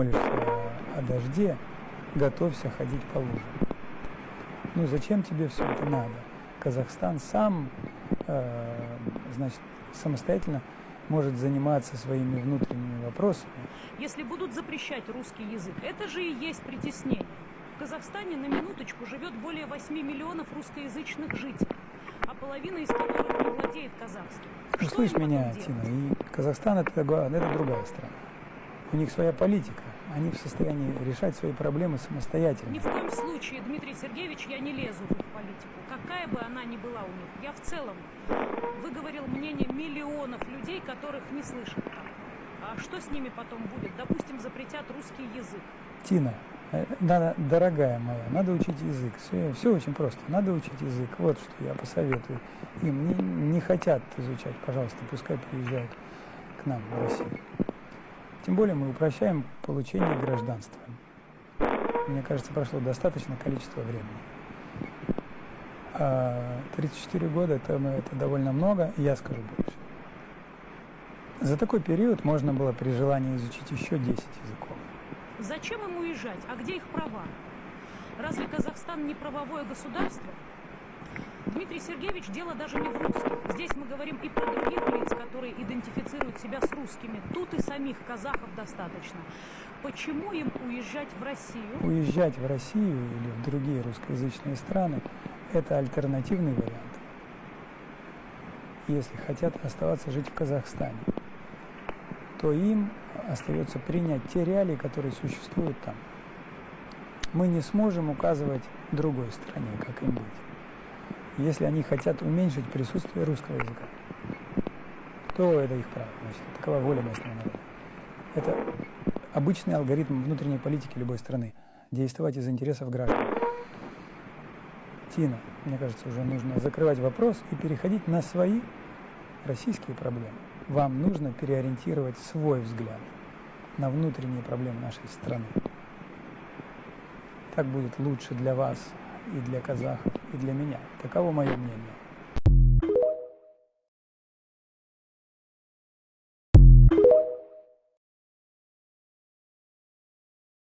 молишься о дожде, готовься ходить по лужам. Ну зачем тебе все это надо? Казахстан сам, значит, самостоятельно может заниматься своими внутренними вопросами. Если будут запрещать русский язык, это же и есть притеснение. В Казахстане на минуточку живет более 8 миллионов русскоязычных жителей, а половина из которых не владеет казахским. Ну, слышь меня, Тина, и Казахстан это другая страна. У них своя политика. Они в состоянии решать свои проблемы самостоятельно. Ни в коем случае, Дмитрий Сергеевич, я не лезу в их политику. Какая бы она ни была у них. Я в целом выговорил мнение миллионов людей, которых не слышат там. А что с ними потом будет? Допустим, запретят русский язык. Тина, дорогая моя, надо учить язык. Все очень просто. Надо учить язык. Вот что я посоветую. Им не хотят изучать, пожалуйста, пускай приезжают к нам в Россию. Тем более мы упрощаем получение гражданства. Мне кажется, прошло достаточное количество времени. 34 года это довольно много, и я скажу больше. За такой период можно было при желании изучить еще 10 языков. Зачем им уезжать? А где их права? Разве Казахстан не правовое государство? Дмитрий Сергеевич, дело даже не в русских. Здесь мы говорим и про других лиц, которые идентифицируют себя с русскими. Тут и самих казахов достаточно. Почему им уезжать в Россию? Уезжать в Россию или в другие русскоязычные страны – это альтернативный вариант. Если хотят оставаться жить в Казахстане, то им остается принять те реалии, которые существуют там. Мы не сможем указывать другой стране, как им быть. Если они хотят уменьшить присутствие русского языка, то это их право. Значит, такова воля местного народа. Это обычный алгоритм внутренней политики любой страны. Действовать из интересов граждан. Тина, мне кажется, уже нужно закрывать вопрос и переходить на свои российские проблемы. Вам нужно переориентировать свой взгляд на внутренние проблемы нашей страны. Так будет лучше для вас и для казахов, и для меня. Таково мое мнение.